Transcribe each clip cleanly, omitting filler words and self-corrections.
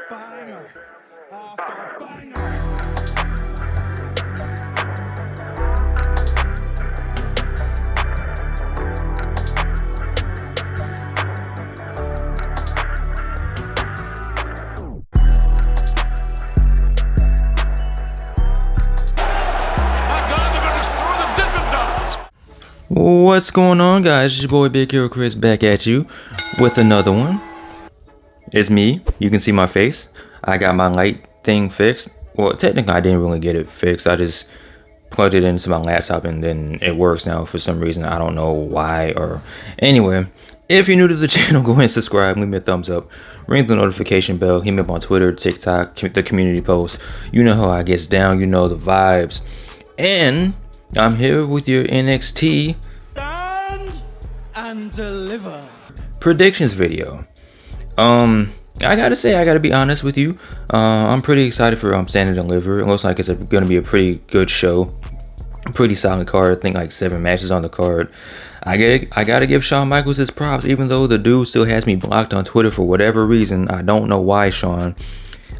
Banger after banger. What's going on, guys? It's your boy Big Hero Chris back at you with another one. It's me. You can see my face. I got my light thing fixed. Well, technically I didn't really get it fixed. I just plugged it into my laptop and then it works now for some reason. I don't know why or anyway. If you're new to the channel, go ahead and subscribe, leave me a thumbs up, ring the notification bell, hit me up on Twitter, TikTok, the community post. You know how I gets down, you know the vibes. And I'm here with your NXT Stand and Deliver predictions video. I gotta be honest with you. I'm pretty excited for Stand and Deliver. It looks like it's gonna be a pretty good show, pretty solid card. I think like 7 matches on the card. I gotta give Shawn Michaels his props, even though the dude still has me blocked on Twitter for whatever reason. I don't know why, Shawn.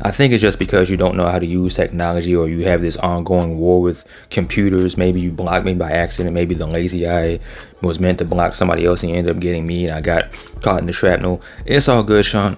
I think it's just because you don't know how to use technology, or you have this ongoing war with computers. Maybe you blocked me by accident. Maybe the lazy eye was meant to block somebody else and you ended up getting me and I got caught in the shrapnel. It's all good, Shawn.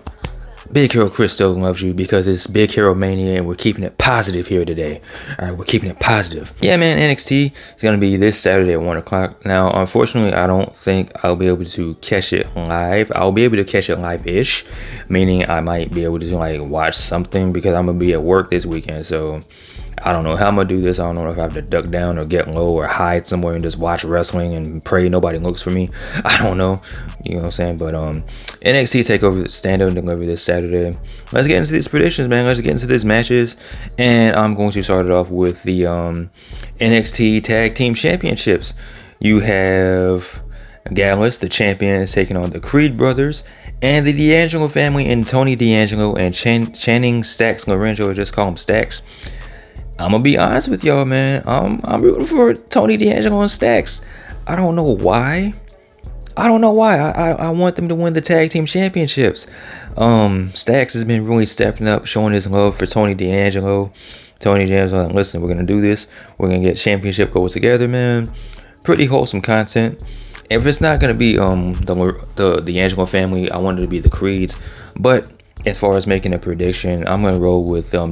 Big Hero Chris still loves you because it's Big Hero Mania and we're keeping it positive here today. Alright, we're keeping it positive. Yeah, man, NXT is going to be this Saturday at 1 o'clock. Now, unfortunately, I don't think I'll be able to catch it live. I'll be able to catch it live-ish, meaning I might be able to like watch something because I'm going to be at work this weekend. So I don't know how I'm going to do this. I don't know if I have to duck down or get low or hide somewhere and just watch wrestling and pray nobody looks for me. I don't know. You know what I'm saying? But NXT TakeOver Stand and Deliver this Saturday. Let's get into these predictions, man. Let's get into these matches. And I'm going to start it off with the NXT Tag Team Championships. You have Gallus, the champion, is taking on the Creed brothers. And the D'Angelo family and Tony D'Angelo and Channing Stacks Lorenzo, or just call him Stacks. I'm gonna be honest with y'all, man. I'm rooting for Tony D'Angelo and Stacks. I don't know why. I want them to win the tag team championships. Stacks has been really stepping up, showing his love for Tony D'Angelo. Tony D'Angelo, listen, we're gonna do this. We're gonna get championship goals together, man. Pretty wholesome content. If it's not gonna be the D'Angelo family, I want it to be the Creeds. But as far as making a prediction, I'm gonna roll with the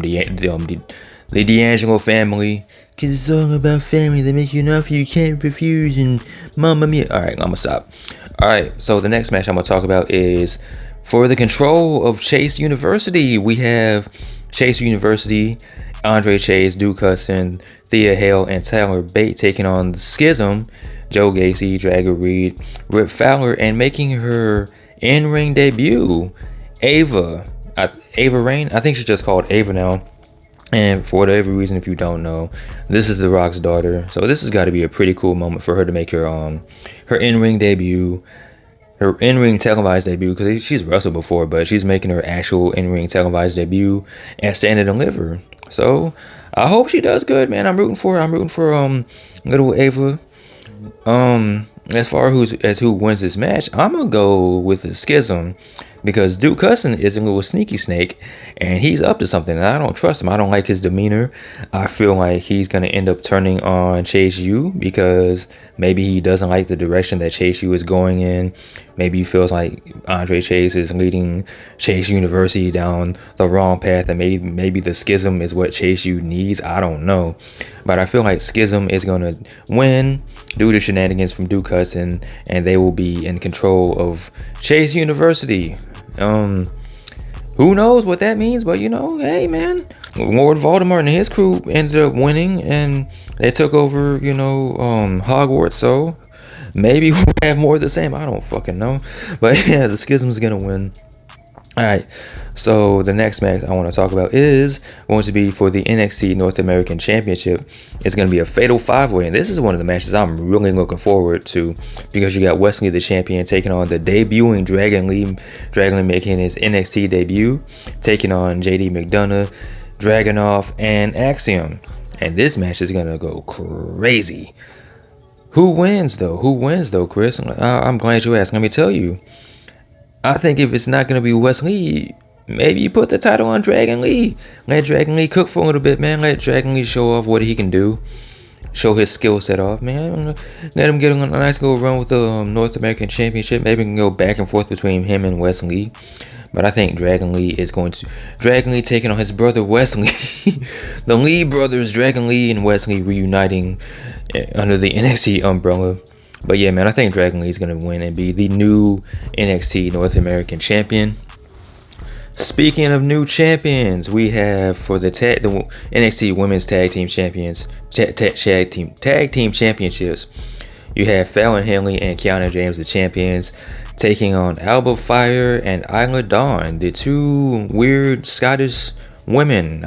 D'Angelo family, cause it's all about family. They make you an offer you can't refuse, and mamma mia. Alright, I'm gonna stop. Alright, so the next match I'm gonna talk about is for the control of Chase University. We have Chase University, Andre Chase, Duke Hudson, Thea Hale, and Tyler Bate taking on the Schism, Joe Gacy, Dragon Reed, Rip Fowler, and making her in-ring debut, Ava Rain. I think she's just called Ava now. And for whatever reason, if you don't know, this is The Rock's daughter. So this has got to be a pretty cool moment for her to make her her in-ring debut, her in-ring televised debut, because she's wrestled before, but she's making her actual in-ring televised debut and Stand and Deliver. So I hope she does good, man. I'm rooting for her. I'm rooting for little Ava. As far as who wins this match, I'm gonna go with the Schism, because Duke Hudson is a little sneaky snake and he's up to something, and I don't trust him. I don't like his demeanor. I feel like he's gonna end up turning on Chase U because maybe he doesn't like the direction that Chase U is going in. Maybe he feels like Andre Chase is leading Chase University down the wrong path, and maybe the Schism is what Chase U needs. I don't know, but I feel like Schism is gonna win due to shenanigans from Duke Hudson, and they will be in control of Chase University. Who knows what that means, but you know, hey man, Lord Voldemort and his crew ended up winning and they took over, you know, Hogwarts, so maybe we'll have more of the same. I don't fucking know, but yeah, the Schism's gonna win. Alright, so the next match I want to talk about is going to be for the NXT North American Championship. It's going to be a fatal 5-way, and this is one of the matches I'm really looking forward to, because you got Wesley the champion taking on the debuting Dragon Lee making his NXT debut, taking on JD McDonagh, Dragunov, and Axiom. And this match is going to go crazy. Who wins though? Who wins though, Chris? I'm glad you asked. Let me tell you. I think if it's not gonna be Wesley, maybe you put the title on Dragon Lee. Let Dragon Lee cook for a little bit, man. Let Dragon Lee show off what he can do. Show his skill set off, man. Let him get a nice little run with the North American Championship. Maybe we can go back and forth between him and Wesley. But I think Dragon Lee taking on his brother Wesley. The Lee brothers, Dragon Lee and Wesley, reuniting under the NXT umbrella. But yeah, man, I think Dragon Lee is going to win and be the new NXT North American champion. Speaking of new champions, we have for the NXT Women's Tag Team Champions, Tag Team Championships, you have Fallon, Henley, and Kiana James, the champions, taking on Alba, Fyre, and Isla Dawn, the two weird Scottish women.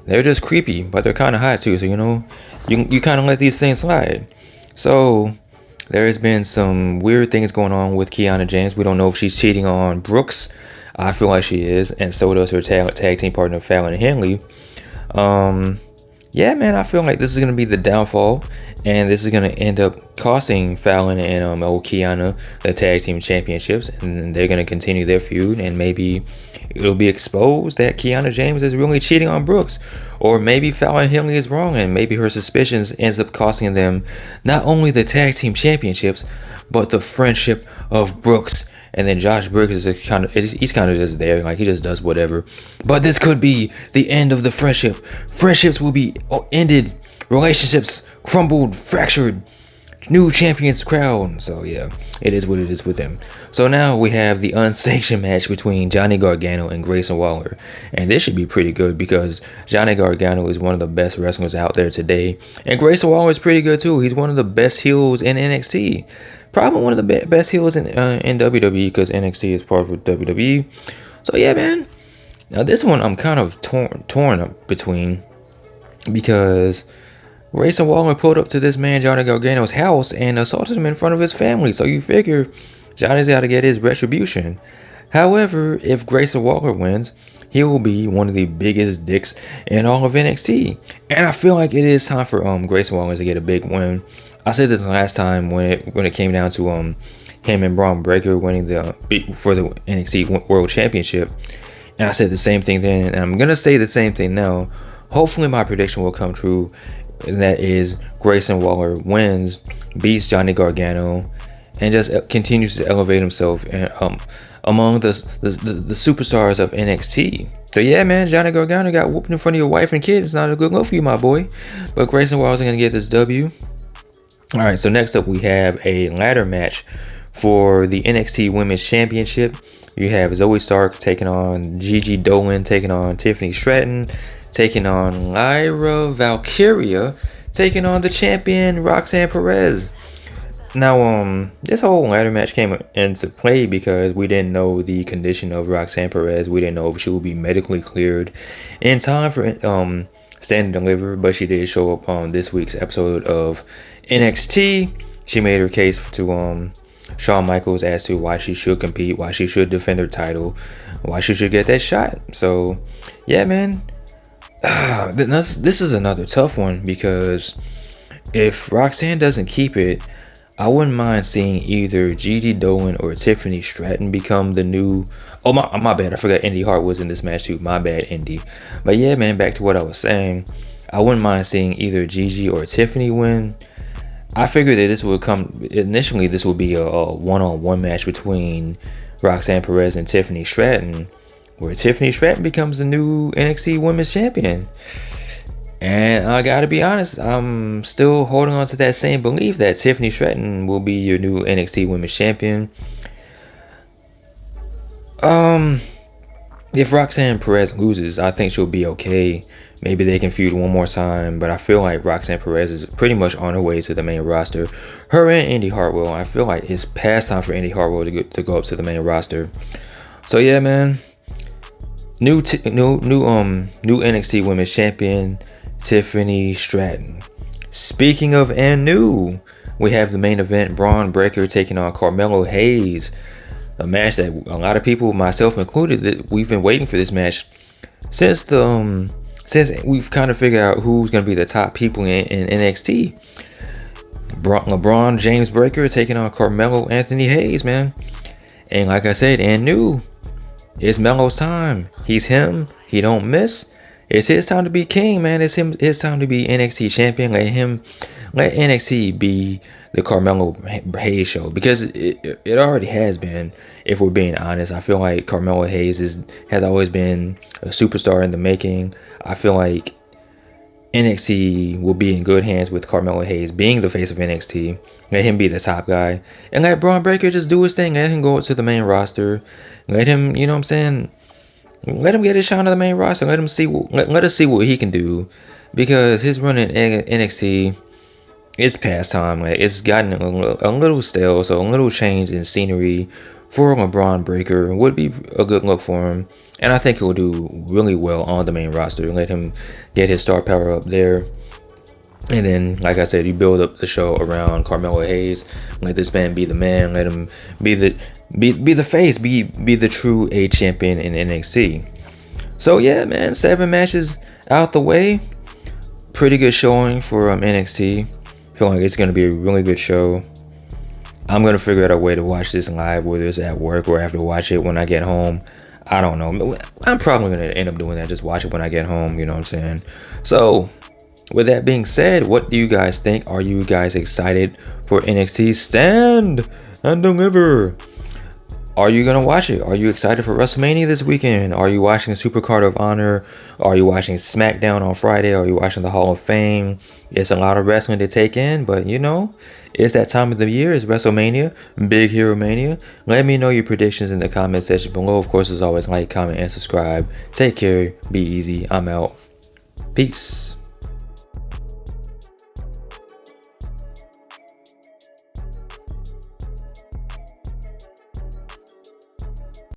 They're just creepy, but they're kind of hot too. So you kind of let these things slide. So there has been some weird things going on with Kiana James. We don't know if she's cheating on Brooks. I feel like she is, and so does her tag team partner Fallon Henley. Yeah, man, I feel like this is gonna be the downfall, and this is gonna end up costing Fallon and Kiana the tag team championships, and they're gonna continue their feud, and maybe it'll be exposed that Kiana James is really cheating on Brooks, or maybe Fallon Henley is wrong, and maybe her suspicions ends up costing them not only the tag team championships, but the friendship of Brooks. And then Josh Briggs is he's kind of just there, like he just does whatever. But this could be the end of the friendship. Friendships will be ended, relationships crumbled, fractured, new champions crowned. So yeah, it is what it is with them. So now we have the unsanctioned match between Johnny Gargano and Grayson Waller, and this should be pretty good because Johnny Gargano is one of the best wrestlers out there today, and Grayson Waller is pretty good too. He's one of the best heels in NXT. Probably one of the best heels in WWE because NXT is part of WWE. So yeah, man. Now this one I'm kind of torn up between because Grayson Waller pulled up to this man Johnny Gargano's house and assaulted him in front of his family. So you figure Johnny's got to get his retribution. However, if Grayson Waller wins, he will be one of the biggest dicks in all of NXT. And I feel like it is time for Grayson Waller to get a big win. I said this last time when it came down to him and Bron Breakker winning for the NXT World Championship, and I said the same thing then, and I'm gonna say the same thing now. Hopefully, my prediction will come true, and that is Grayson Waller wins, beats Johnny Gargano, and just continues to elevate himself and among the superstars of NXT. So yeah, man, Johnny Gargano got whooped in front of your wife and kids. It's not a good look for you, my boy. But Grayson Waller's gonna get this W. All right, so next up we have a ladder match for the NXT Women's Championship. You have Zoey Stark taking on Gigi, Dolin taking on Tiffany, Stratton taking on Lyra, Valkyria taking on the champion Roxanne, Perez. Now, this whole ladder match came into play because we didn't know the condition of Roxanne Perez. We didn't know if she would be medically cleared in time for Stand and Deliver, but she did show up on this week's episode of NXT. She made her case to Shawn Michaels as to why she should compete, why she should defend her title, why she should get that shot. So yeah, man, this is another tough one because if Roxanne doesn't keep it, I wouldn't mind seeing either Gigi Dolin or Tiffany Stratton become the new. Oh my bad, I forgot Indi Hart was in this match too. My bad, Indi. But yeah, man, back to what I was saying. I wouldn't mind seeing either Gigi or Tiffany win. I figured that this would this would be a one-on-one match between Roxanne Perez and Tiffany Stratton, where Tiffany Stratton becomes the new NXT Women's Champion. And I gotta be honest, I'm still holding on to that same belief that Tiffany Stratton will be your new NXT Women's Champion. If Roxanne Perez loses, I think she'll be okay. Maybe they can feud one more time, but I feel like Roxanne Perez is pretty much on her way to the main roster. Her and Indi Hartwell. I feel like it's past time for Indi Hartwell to go up to the main roster. So yeah, man. New NXT Women's Champion, Tiffany Stratton. Speaking of and new, we have the main event, Bron Breakker taking on Carmelo Hayes. A match that a lot of people, myself included, that we've been waiting for this match since we've kind of figured out who's going to be the top people in NXT. LeBron James Breakker taking on Carmelo Anthony Hayes, man. And like I said, and new, it's Melo's time. He's him. He don't miss. It's his time to be king, man. It's his time to be NXT champion. Let NXT be the Carmelo Hayes show, because it already has been. If we're being honest, I feel like Carmelo Hayes has always been a superstar in the making. I feel like NXT will be in good hands with Carmelo Hayes being the face of NXT. Let him be the top guy, and let Bron Breakker just do his thing. Let him go to the main roster. Let him, you know what I'm saying? Let him get his shot on the main roster. Let him see. Let us see what he can do, because his run in NXT, it's past time. Like, it's gotten a little stale. So a little change in scenery for Bron Breakker would be a good look for him, and I think he'll do really well on the main roster. Let him get his star power up there. And then, like I said, you build up the show around Carmelo Hayes. Let this man be the man. Let him be the face. Be the true A champion in NXT. So yeah, man, 7 matches out the way. Pretty good showing for NXT. Feel like it's gonna be a really good show. I'm gonna figure out a way to watch this live, whether it's at work or I have to watch it when I get home. I don't know. I'm probably gonna end up doing that. Just watch it when I get home. You know what I'm saying? So, with that being said, what do you guys think? Are you guys excited for NXT Stand and Deliver? Are you going to watch it? Are you excited for WrestleMania this weekend? Are you watching Supercard of Honor? Are you watching SmackDown on Friday? Are you watching the Hall of Fame? It's a lot of wrestling to take in, but you know, it's that time of the year. It's WrestleMania, Big Hero Mania. Let me know your predictions in the comment section below. Of course, as always, like, comment, and subscribe. Take care. Be easy. I'm out. Peace.